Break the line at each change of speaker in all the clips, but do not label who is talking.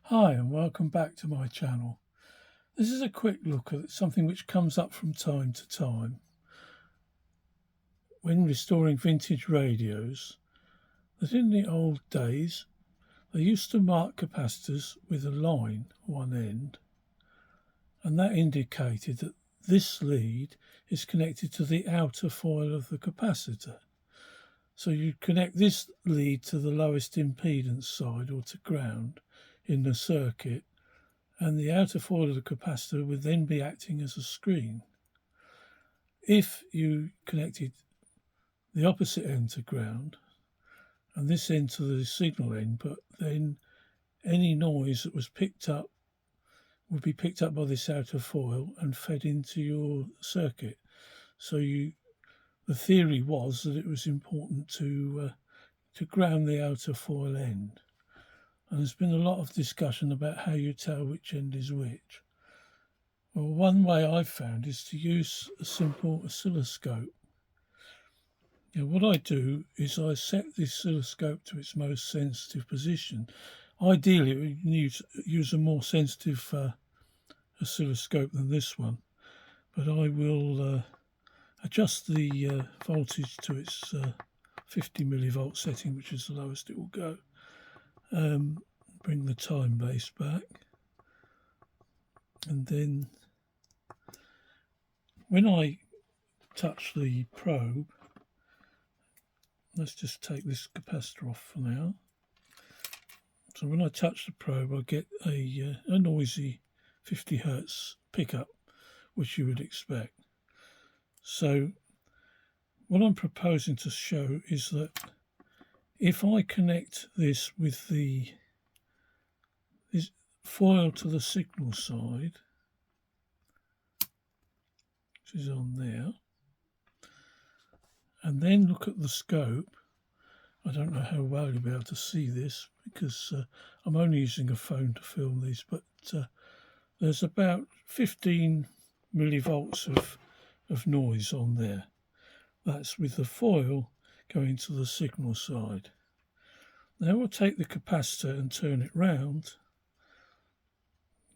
Hi and welcome back to my channel. This is a quick look at something which comes up from time to time. When restoring vintage radios, that in the old days they used to mark capacitors with a line at one end, and that indicated that this lead is connected to the outer foil of the capacitor. So you'd connect this lead to the lowest impedance side or to ground in the circuit, and the outer foil of the capacitor would then be acting as a screen. If you connected the opposite end to ground and this end to the signal input, then any noise that was picked up would be picked up by this outer foil and fed into your circuit. So the theory was that it was important to ground the outer foil end. And there's been a lot of discussion about how you tell which end is which. Well, one way I've found is to use a simple oscilloscope. Now, what I do is I set the oscilloscope to its most sensitive position. Ideally, we use a more sensitive oscilloscope than this one, but I will adjust the voltage to its 50 millivolt setting, which is the lowest it will go. Bring the time base back, and then when I touch the probe, let's just take this capacitor off for now. So when I touch the probe, I get a noisy 50 Hertz pickup, which you would expect. So what I'm proposing to show is that if I connect this with this foil to the signal side, which is on there, and then look at the scope, I don't know how well you'll be able to see this because I'm only using a phone to film these, but there's about 15 millivolts of noise on there. That's with the foil going to the signal side. Now we'll take the capacitor and turn it round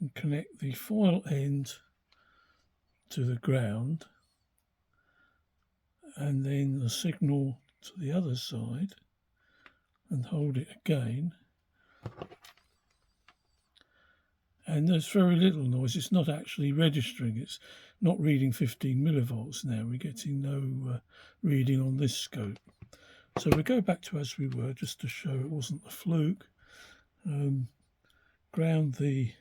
and connect the foil end to the ground and then the signal to the other side and hold it again. And there's very little noise. It's not actually registering. It's not reading 15 millivolts now. We're getting no reading on this scope. So we go back to as we were, just to show it wasn't a fluke. Ground the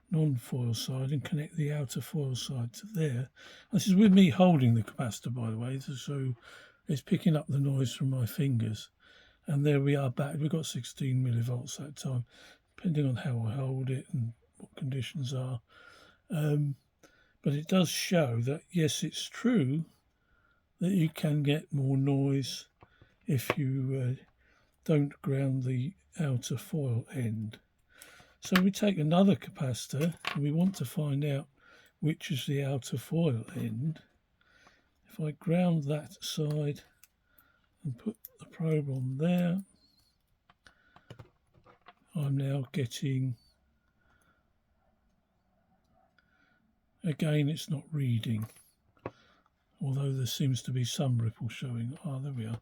non-foil side and connect the outer foil side to there. This is with me holding the capacitor, by the way, so it's picking up the noise from my fingers. And there we are back. We've got 16 millivolts that time, depending on how I hold it and what conditions are. But it does show that, yes, it's true that you can get more noise if you don't ground the outer foil end. So we take another capacitor and we want to find out which is the outer foil end. If I ground that side and put the probe on there, I'm now getting, again, it's not reading, although there seems to be some ripple showing. Oh, there we are.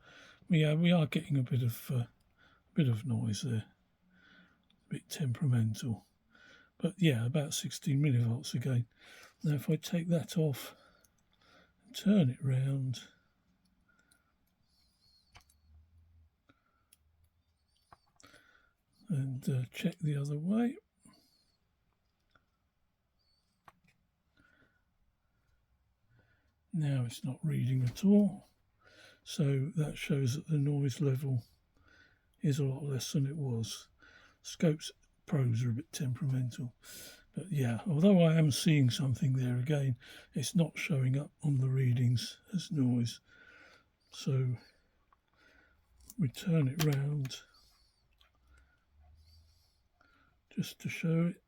We are getting a bit of noise there, a bit temperamental, but yeah, about 16 millivolts again. Now if I take that off and turn it round, and check the other way, now it's not reading at all. So that shows that the noise level is a lot less than it was. Scope's probes are a bit temperamental. But yeah, although I am seeing something there again, it's not showing up on the readings as noise. So we turn it round just to show it.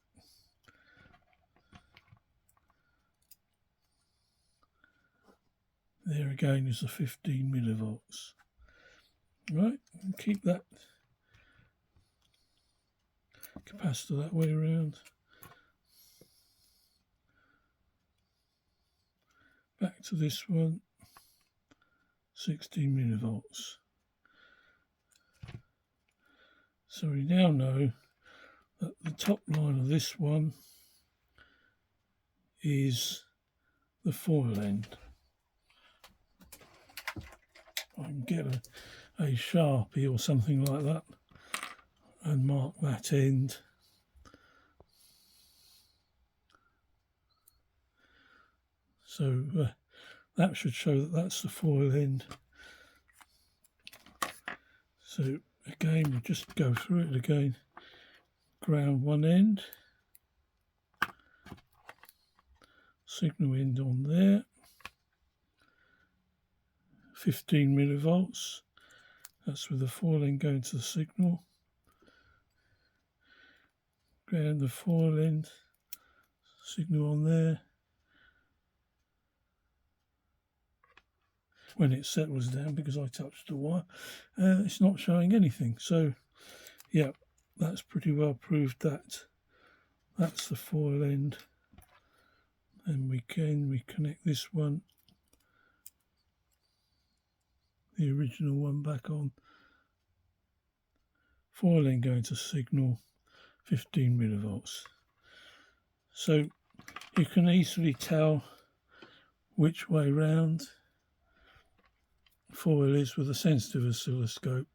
There again is the 15 millivolts. Right, keep that capacitor that way around. Back to this one, 16 millivolts. So we now know that the top line of this one is the foil end. I can get a Sharpie or something like that and mark that end. So that should show that that's the foil end. So again, we'll just go through it again. Ground one end, signal end on there, 15 millivolts. That's with the foil end going to the signal. Ground the foil end, signal on there. When it settles down, because I touched the wire, it's not showing anything. So yeah, that's pretty well proved that that's the foil end. And we connect this one, the original one, back on. Foil end going to signal, 15 millivolts. So you can easily tell which way round foil is with a sensitive oscilloscope.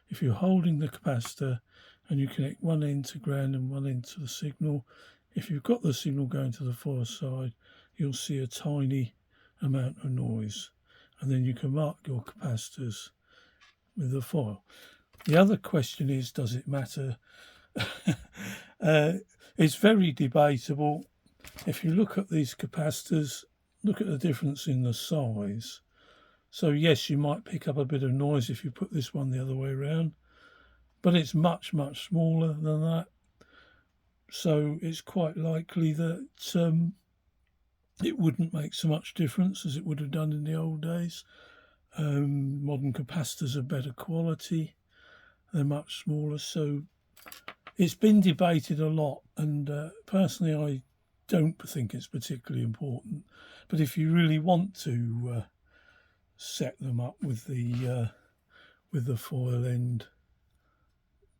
If you're holding the capacitor and you connect one end to ground and one end to the signal, if you've got the signal going to the foil side, you'll see a tiny amount of noise, and then you can mark your capacitors with the foil. The other question is, does it matter? It's very debatable. If you look at these capacitors, look at the difference in the size. So yes, you might pick up a bit of noise if you put this one the other way around, but it's much, much smaller than that. So it's quite likely that it wouldn't make so much difference as it would have done in the old days. Modern capacitors are better quality. They're much smaller. So it's been debated a lot, and personally I don't think it's particularly important. But if you really want to set them up with the foil end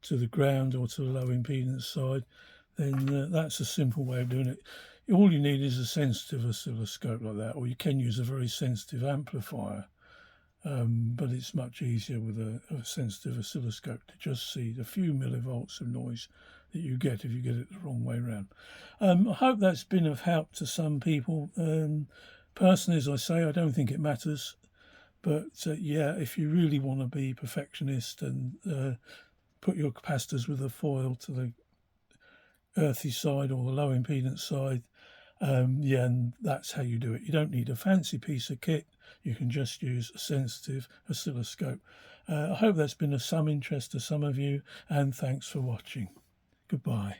to the ground or to the low impedance side, then that's a simple way of doing it. All you need is a sensitive oscilloscope like that, or you can use a very sensitive amplifier, but it's much easier with a sensitive oscilloscope to just see the few millivolts of noise that you get if you get it the wrong way around. I hope that's been of help to some people. Personally, as I say, I don't think it matters. But yeah, if you really want to be perfectionist and put your capacitors with a foil to the earthy side or the low impedance side, yeah, and that's how you do it. You don't need a fancy piece of kit. You can just use a sensitive oscilloscope. I hope that's been of some interest to some of you, and thanks for watching. Goodbye.